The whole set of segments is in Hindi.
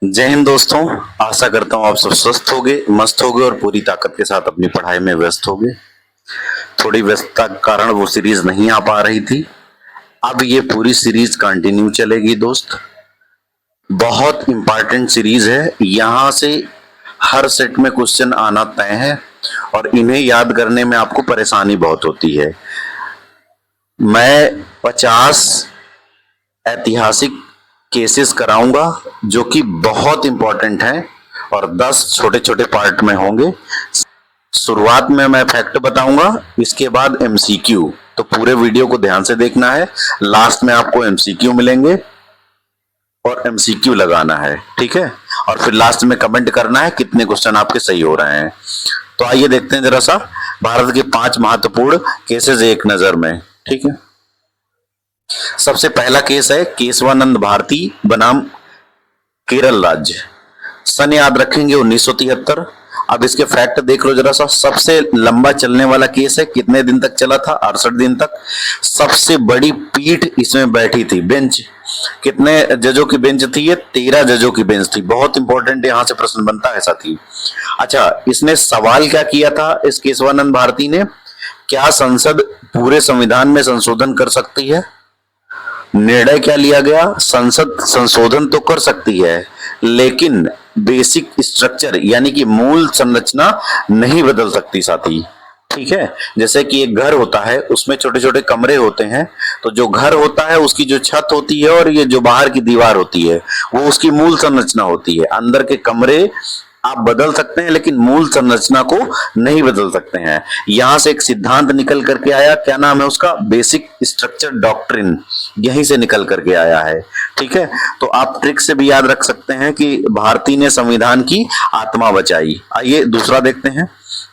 जय हिंद दोस्तों। आशा करता हूँ आप सब स्वस्थ होगे, मस्त होगे और पूरी ताकत के साथ अपनी पढ़ाई में व्यस्त होगे। थोड़ी व्यस्तता के कारण वो सीरीज नहीं आ पा रही थी। अब ये पूरी सीरीज कंटिन्यू चलेगी दोस्त। बहुत इंपॉर्टेंट सीरीज है। यहाँ से हर सेट में क्वेश्चन आना तय है और इन्हें याद करने में आपको परेशानी बहुत होती है। मैं 50 ऐतिहासिक केसेस कराऊंगा जो कि बहुत इंपॉर्टेंट हैं और 10 छोटे छोटे पार्ट में होंगे। शुरुआत में मैं फैक्ट बताऊंगा, इसके बाद एमसीक्यू। तो पूरे वीडियो को ध्यान से देखना है। लास्ट में आपको एमसीक्यू मिलेंगे और एमसीक्यू लगाना है, ठीक है। और फिर लास्ट में कमेंट करना है कितने क्वेश्चन आपके सही हो रहे हैं। तो आइए देखते हैं जरा सा भारत के 5 महत्वपूर्ण केसेस एक नजर में, ठीक है। सबसे पहला केस है केशवानंद भारती बनाम केरल राज्य। सन याद रखेंगे 1973। अब इसके फैक्ट देख लो जरा सा। सबसे लंबा चलने वाला केस है। कितने दिन तक चला था? 68 दिन तक। सबसे बड़ी पीठ इसमें बैठी थी, बेंच। कितने जजों की बेंच थी? ये 13 जजों की बेंच थी। बहुत इंपॉर्टेंट यहां से प्रश्न बनता है साथी। अच्छा, इसने सवाल क्या किया था इस केशवानंद भारती ने? क्या संसद पूरे संविधान में संशोधन कर सकती है? निर्णय क्या लिया गया? संसद संशोधन तो कर सकती है लेकिन बेसिक स्ट्रक्चर यानी कि मूल संरचना नहीं बदल सकती साथी, ठीक है। जैसे कि एक घर होता है, उसमें छोटे छोटे कमरे होते हैं। तो जो घर होता है उसकी जो छत होती है और ये जो बाहर की दीवार होती है वो उसकी मूल संरचना होती है। अंदर के कमरे आप बदल सकते हैं लेकिन मूल संरचना को नहीं बदल सकते हैं। यहां से एक सिद्धांत निकल करके आया, क्या नाम है उसका? Basic structure doctrine. यहीं से निकल करके आया है, ठीक है। तो आप ट्रिक से भी याद रख सकते हैं कि भारती ने संविधान की आत्मा बचाई। आइए दूसरा देखते हैं,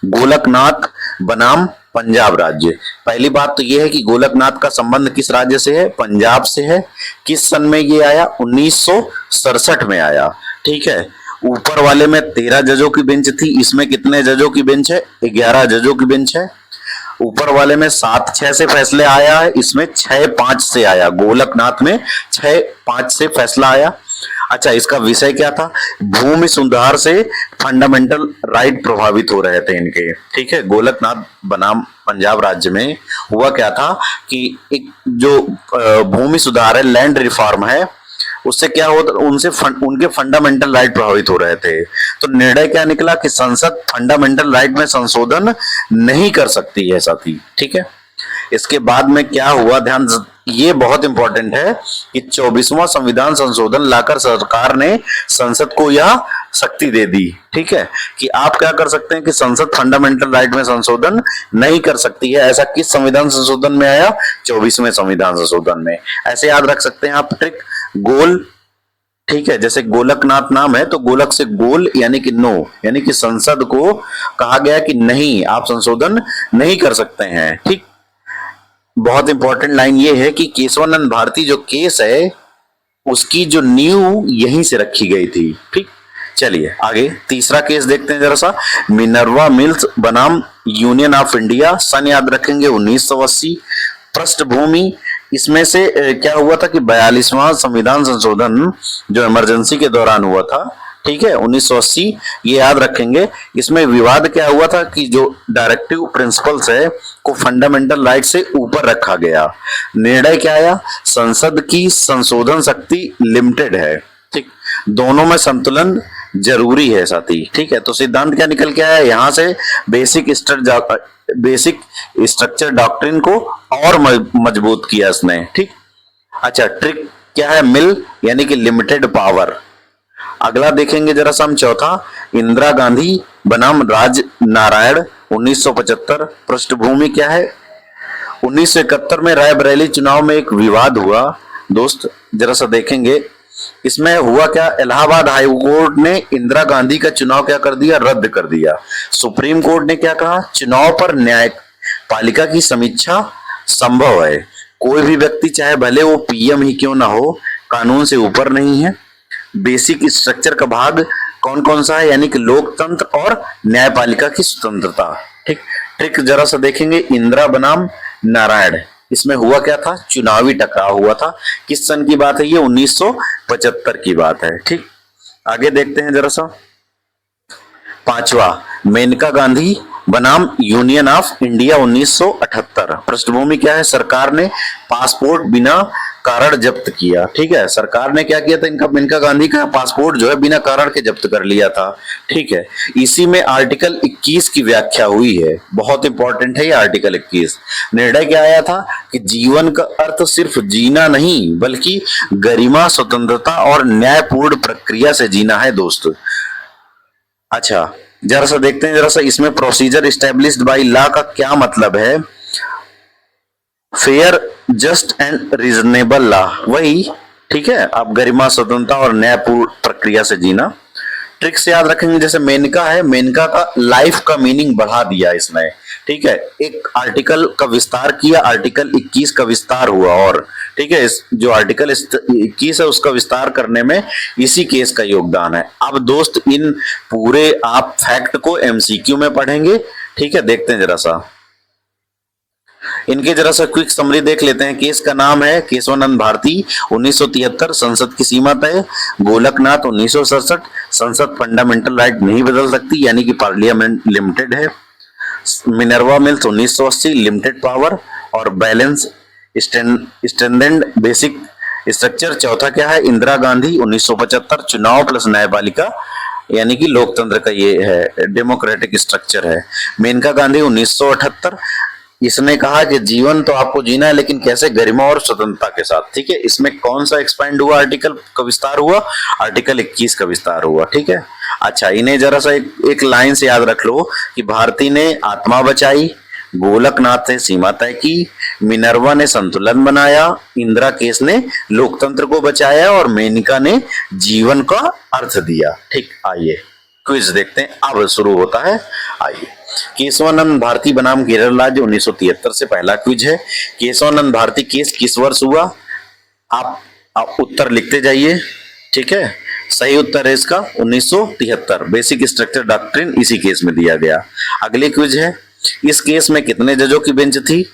गोलकनाथ बनाम पंजाब राज्य। पहली बात तो यह है कि गोलकनाथ का संबंध किस राज्य से है? पंजाब से है। किस सन में ये आया? 1967 में आया, ठीक है। ऊपर वाले में 13 जजों की बेंच थी, इसमें कितने जजों की बेंच है? 11 जजों की बेंच है। ऊपर वाले में 7-6 से फैसले आया है, इसमें 6-5 से आया। गोलकनाथ में 6-5 से फैसला आया। अच्छा, इसका विषय क्या था? भूमि सुधार से फंडामेंटल राइट प्रभावित हो रहे थे इनके, ठीक है। गोलकनाथ बनाम पंजाब राज्य में हुआ क्या था कि एक जो भूमि सुधार है, लैंड रिफॉर्म है, उससे क्या होता, उनके फंडामेंटल राइट प्रभावित हो रहे थे। तो निर्णय क्या निकला कि संसद फंडामेंटल राइट में संशोधन नहीं कर सकती है साथी, ठीक है। इसके बाद में क्या हुआ, ध्यान, ये बहुत इंपॉर्टेंट है कि 24वां संविधान संशोधन लाकर सरकार ने संसद को यह शक्ति दे दी, ठीक है, कि आप क्या कर सकते हैं कि संसद फंडामेंटल राइट में संशोधन नहीं कर सकती है। ऐसा किस संविधान संशोधन में आया? 24वें संविधान संशोधन में। ऐसे याद रख सकते हैं आप ट्रिक। गोल, ठीक है, जैसे गोलकनाथ नाम है तो गोलक से गोल यानी कि नो, यानी कि संसद को कहा गया कि नहीं, आप संशोधन नहीं कर सकते हैं, ठीक। बहुत इंपॉर्टेंट लाइन ये है कि केशवानंद भारती जो केस है उसकी जो नींव यहीं से रखी गई थी, ठीक। चलिए आगे तीसरा केस देखते हैं जरा सा, मिनर्वा मिल्स बनाम यूनियन ऑफ इंडिया। सन याद रखेंगे 1980। पृष्ठभूमि इसमें से क्या हुआ था कि 42वां संविधान संशोधन जो इमरजेंसी के दौरान हुआ था, ठीक है, 1980, ये याद रखेंगे। इसमें विवाद क्या हुआ था कि जो डायरेक्टिव प्रिंसिपल्स है को फंडामेंटल राइट से ऊपर रखा गया। निर्णय क्या आया? संसद की संशोधन शक्ति लिमिटेड है, ठीक। दोनों में संतुलन जरूरी है साथी, ठीक है। तो सिद्धांत क्या निकल के आया? यहां से बेसिक स्ट्रक्चर डॉक्ट्रिन को और मजबूत किया इसने, ठीक। अच्छा, ट्रिक क्या है? मिल यानी कि लिमिटेड पावर। अगला देखेंगे जरा सा हम चौथा, इंदिरा गांधी बनाम राज नारायण 1975। पृष्ठभूमि क्या है? 1971 में रायबरेली चुनाव में एक विवाद हुआ दोस्त, जरा सा देखेंगे। इसमें हुआ क्या? इलाहाबाद हाई कोर्ट ने इंदिरा गांधी का चुनाव क्या कर दिया? रद्द कर दिया। सुप्रीम कोर्ट ने क्या कहा? चुनाव पर न्यायपालिका की समीक्षा संभव है। कोई भी व्यक्ति चाहे भले वो पीएम ही क्यों ना हो, कानून से ऊपर नहीं है। बेसिक स्ट्रक्चर का भाग कौन कौन सा है? यानी कि लोकतंत्र और न्यायपालिका की स्वतंत्रता, ठीक। ट्रिक जरा सा देखेंगे, इंदिरा बनाम नारायण। इसमें हुआ क्या था? चुनावी टकराव हुआ था। किस सन की बात है ये? 1975 की बात है, ठीक। आगे देखते हैं जरा सा। पांचवा, मेनका गांधी बनाम यूनियन ऑफ इंडिया 1978। पृष्ठभूमि क्या है? सरकार ने पासपोर्ट बिना कारण जब्त किया। ठीक है, सरकार ने क्या किया था? इनका मेनका गांधी का पासपोर्ट जो है बिना कारण के जब्त कर लिया था। ठीक है, इसी में आर्टिकल 21 की व्याख्या हुई है। बहुत इंपॉर्टेंट है ये आर्टिकल 21। निर्णय क्या आया था कि जीवन का अर्थ सिर्फ जीना नहीं बल्कि गरिमा, स्वतंत्रता और न्यायपूर्ण प्रक्रिया से जीना है दोस्त। अच्छा, जरा सा देखते हैं जरा सा इसमें प्रोसीजर एस्टेब्लिश्ड बाय लॉ का क्या मतलब है। Fair, just and reasonable law, वही। ठीक है, आप गरिमा, स्वतंत्रता और न्यायपूर्ण प्रक्रिया से जीना। ट्रिक से याद रखेंगे, जैसे मेनका है, मेनका का लाइफ का मीनिंग बढ़ा दिया इसने। ठीक है, एक आर्टिकल का विस्तार किया, आर्टिकल 21 का विस्तार हुआ। और ठीक है, इस जो आर्टिकल 21 है उसका विस्तार करने में इसी केस का योगदान है। अब दोस्त इन पूरे आप फैक्ट को एमसीक्यू में पढ़ेंगे। ठीक है, देखते हैं जरा सा इनके जरा सा क्विक समरी देख लेते हैं। केस का नाम है केशवानंद भारती 1973, संसद की सीमा तय। गोलकनाथ 1967, संसद फंडामेंटल राइट नहीं बदल सकती यानी कि पार्लियामेंट लिमिटेड है। Minerva mills 1980, limited power. और बैलेंस स्टैंडर्ड बेसिक स्ट्रक्चर। चौथा क्या है? इंदिरा गांधी 1975, चुनाव प्लस न्यायपालिका यानी कि लोकतंत्र का ये है, डेमोक्रेटिक स्ट्रक्चर है। मेनका गांधी 1978, इसने कहा कि जीवन तो आपको जीना है लेकिन कैसे? गरिमा और स्वतंत्रता के साथ। ठीक है, इसमें कौन सा एक्सपेंड हुआ? आर्टिकल का विस्तार हुआ, आर्टिकल 21 का विस्तार हुआ। ठीक है, अच्छा इन्हें जरा सा एक लाइन से याद रख लो कि भारती ने आत्मा बचाई, गोलकनाथ ने सीमा तय की, मिनर्वा ने संतुलन बनाया, इंदिरा केस ने लोकतंत्र को बचाया और मेनका ने जीवन का अर्थ दिया। ठीक, आइए क्विज देखते हैं, अब शुरू होता है। आइए, केशवानंद भारती बनाम केरल राज्य 1973 से पहला क्विज है। केशवानंद भारती केस किस वर्ष हुआ? आप उत्तर लिखते जाइए। ठीक है, सही उत्तर है इसका 1973। बेसिक स्ट्रक्चर डॉक्ट्रिन इसी केस में दिया गया। अगले क्विज है, इस केस में कितने जजों की बेंच थी?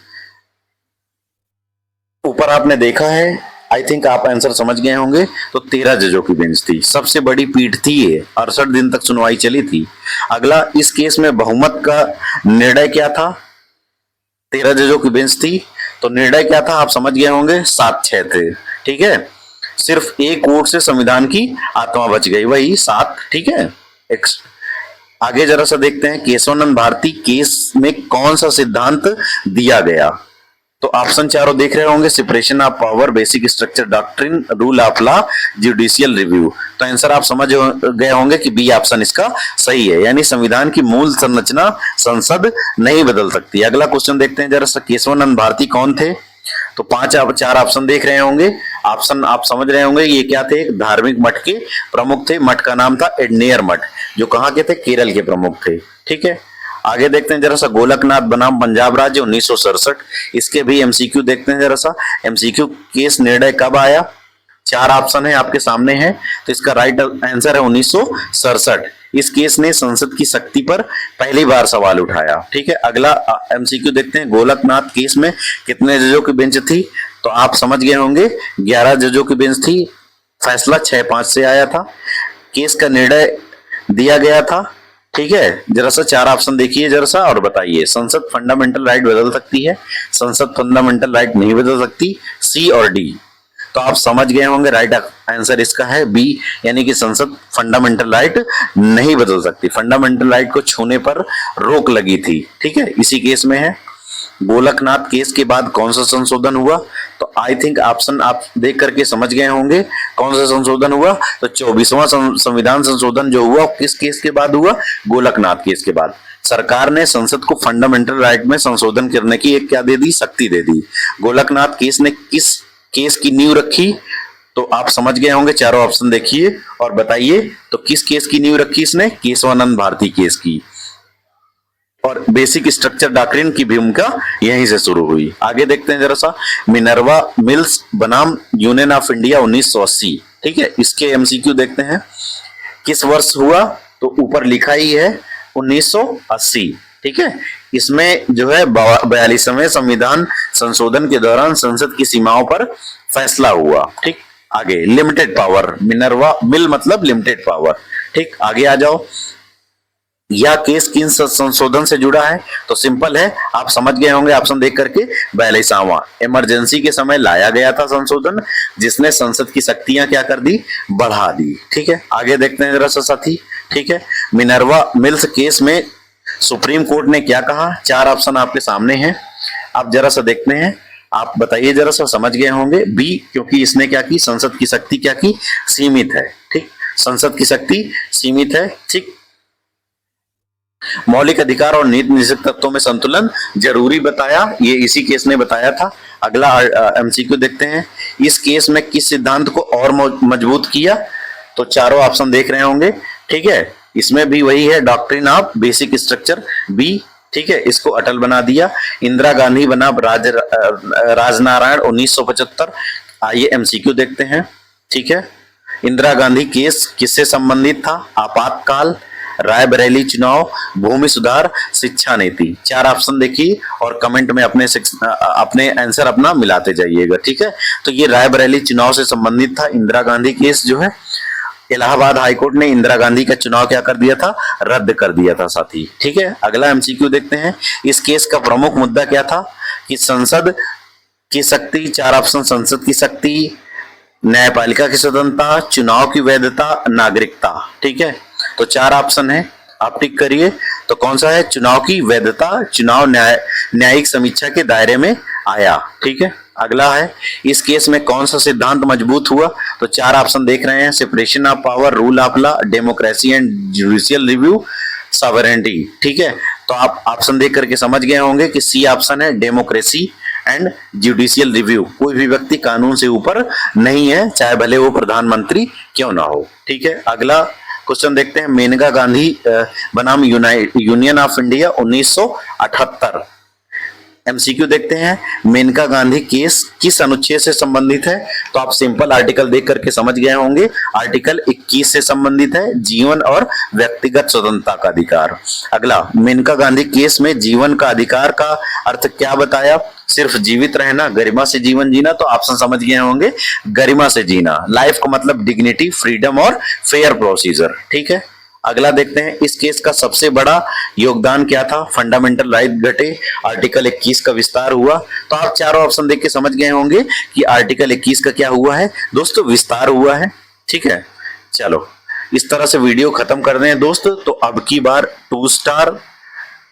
ऊपर आपने देखा है, आई थिंक आप आंसर समझ गए होंगे। तो 13 जजों की बेंच थी, सबसे बड़ी पीठ थी ये, 68 दिन तक सुनवाई चली थी। अगला, इस केस में बहुमत का निर्णय क्या था? 13 जजों की बेंच थी तो निर्णय क्या था? आप समझ गए होंगे, 7-6 थे। ठीक है, सिर्फ एक वोट से संविधान की आत्मा बच गई, वही 7। ठीक है, आगे जरा सा देखते हैं, केशवानंद भारती केस में कौन सा सिद्धांत दिया गया? तो ऑप्शन चारों देख रहे होंगे, separation of power, basic structure doctrine, rule of law, judicial review. तो आंसर आप समझ गए होंगे कि बी ऑप्शन इसका सही है, यानी संविधान की मूल संरचना संसद नहीं बदल सकती। अगला क्वेश्चन देखते हैं जरा सा, केशवानंद भारती कौन थे? तो 4 ऑप्शन देख रहे होंगे, ऑप्शन आप समझ रहे होंगे ये क्या थे? एक धार्मिक मठ के प्रमुख थे। मठ का नाम था एडनेयर मठ, जो कहाँ के थे? केरल के प्रमुख थे। ठीक है, आगे देखते हैं जरा सा, गोलकनाथ बनाम पंजाब राज्य 1967। इसके भी एमसीक्यू देखते हैं जरा सा। एमसीक्यू, केस निर्णय कब आया? 4 ऑप्शन है आपके सामने है, तो इसका राइट आंसर है 1967। इस केस ने संसद की शक्ति पर पहली बार सवाल उठाया। ठीक है, अगला एमसीक्यू देखते हैं, गोलकनाथ केस में कितने जजों की बेंच थी? तो आप समझ गए होंगे 11 जजों की बेंच थी। फैसला 6-5 से आया था। केस का निर्णय दिया गया था। ठीक है, जरा सा 4 ऑप्शन देखिए जरा सा और बताइए। संसद फंडामेंटल राइट बदल सकती है, संसद फंडामेंटल राइट नहीं बदल सकती, सी और डी। तो आप समझ गए होंगे राइट आंसर इसका है बी, यानी कि संसद फंडामेंटल राइट नहीं बदल सकती। फंडामेंटल राइट को छूने पर रोक लगी थी। ठीक है, इसी केस में है। गोलकनाथ केस के बाद कौन सा संशोधन हुआ? तो आई थिंक ऑप्शन आप देख करके समझ गए होंगे कौन सा संशोधन हुआ। तो 24वां संविधान संशोधन जो हुआ किस केस के बाद हुआ? गोलकनाथ केस के बाद। सरकार ने संसद को फंडामेंटल राइट में संशोधन करने की एक क्या दे दी? शक्ति दे दी। गोलकनाथ केस ने किस केस की नींव रखी? तो आप समझ गए होंगे, चारों ऑप्शन देखिए और बताइए। तो किस केस की नींव रखी इसने? केशवानंद भारती केस की। और बेसिक स्ट्रक्चर डॉक्ट्रिन की भूमिका यहीं से शुरू हुई। आगे देखते हैं जरा सा, मिनर्वा मिल्स बनाम यूनियन ऑफ इंडिया 1980। ठीक है, इसके एमसीक्यू देखते हैं, किस वर्ष हुआ? तो ऊपर लिखा ही है 1980। ठीक है, इसमें जो है 42वें संविधान संशोधन के दौरान संसद की सीमाओं पर फैसला हुआ। ठीक, आगे लिमिटेड पावर, मिनर्वा मिल मतलब लिमिटेड पावर। ठीक, आगे आ जाओ। यह केस किन संशोधन से जुड़ा है? तो सिंपल है, आप समझ गए होंगे ऑप्शन देख करके। 42वां इमरजेंसी के समय लाया गया था संशोधन, जिसने संसद की शक्तियां क्या कर दी? बढ़ा दी। ठीक है, आगे देखते हैं जरा सा साथी। ठीक है, मिनर्वा मिल्स केस में सुप्रीम कोर्ट ने क्या कहा? 4 ऑप्शन आपके सामने हैं, आप जरा सा देखते हैं, आप बताइए जरा सा, समझ गए होंगे। बी, क्योंकि इसने क्या की? संसद की शक्ति क्या की? सीमित है। ठीक, संसद की शक्ति सीमित है। ठीक, मौलिक अधिकार और नीति निषेध तत्वों में संतुलन जरूरी बताया, ये इसी केस ने बताया था। अगला एमसीक्यू देखते हैं। इस केस में किस सिद्धांत को और मजबूत किया? तो चारों ऑप्शन देख रहे होंगे। ठीक है, इसमें भी वही है, doctrine of basic structure, B. ठीक है, इसको अटल बना दिया। इंदिरा गांधी बना राजनारायण 1975। आइए एमसीक्यू देखते हैं। ठीक है, इंदिरा गांधी केस किससे संबंधित था? आपातकाल, रायबरेली चुनाव, भूमि सुधार, शिक्षा नीति। 4 ऑप्शन देखिए और कमेंट में अपने आंसर अपना मिलाते जाइएगा। ठीक है, तो ये रायबरेली चुनाव से संबंधित था इंदिरा गांधी केस जो है। इलाहाबाद हाईकोर्ट ने इंदिरा गांधी का चुनाव क्या कर दिया था? रद्द कर दिया था साथी। ठीक है, अगला एमसीक्यू देखते हैं। इस केस का प्रमुख मुद्दा क्या था? कि संसद की शक्ति, 4 ऑप्शन, संसद की शक्ति, न्यायपालिका की स्वतंत्रता, चुनाव की वैधता, नागरिकता। ठीक है, तो 4 ऑप्शन है, आप टिक करिए। तो कौन सा है? चुनाव की वैधता, चुनाव न्यायिक समीक्षा के दायरे में आया। ठीक है, अगला है, इस केस में कौन सा सिद्धांत मजबूत हुआ? तो 4 ऑप्शन देख रहे हैं, separation of power, rule of law, democracy and judicial review, sovereignty. ठीक है, तो आप ऑप्शन देख करके समझ गए होंगे कि सी ऑप्शन है, डेमोक्रेसी एंड जुडिशियल रिव्यू। कोई भी व्यक्ति कानून से ऊपर नहीं है, चाहे भले वो प्रधानमंत्री क्यों ना हो। ठीक है, अगला क्वेश्चन देखते हैं। मेनका गांधी बनाम यूनियन ऑफ इंडिया 1978। एमसीक्यू देखते हैं। मेनका गांधी केस किस अनुच्छेद से संबंधित है? तो आप सिंपल आर्टिकल देख करके समझ गए होंगे, आर्टिकल 21 से संबंधित है, जीवन और व्यक्तिगत स्वतंत्रता का अधिकार। अगला, मेनका गांधी केस में जीवन का अधिकार का अर्थ क्या बताया? सिर्फ जीवित रहना, गरिमा से जीवन जीना। तो ऑप्शन समझ गए होंगे, गरिमा से जीना। लाइफ का मतलब डिग्निटी, फ्रीडम और फेयर प्रोसीजर। ठीक है, अगला देखते हैं। इस केस का सबसे बड़ा योगदान क्या था? फंडामेंटल राइट घटे, आर्टिकल 21 का विस्तार हुआ। तो आप चारों ऑप्शन देख के समझ गए होंगे कि आर्टिकल 21 का क्या हुआ है दोस्तों? विस्तार हुआ है। ठीक है, चलो इस तरह से वीडियो खत्म कर दें दोस्त। तो अब की बार 2 स्टार,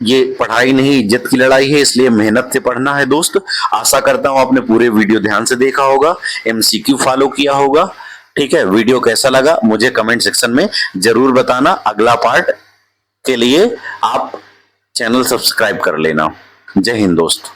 ये पढ़ाई नहीं इज्जत की लड़ाई है, इसलिए मेहनत से पढ़ना है दोस्त। आशा करता हूं आपने पूरे वीडियो ध्यान से देखा होगा, एमसीक्यू फॉलो किया होगा। ठीक है, वीडियो कैसा लगा मुझे कमेंट सेक्शन में जरूर बताना। अगला पार्ट के लिए आप चैनल सब्सक्राइब कर लेना। जय हिंद दोस्त।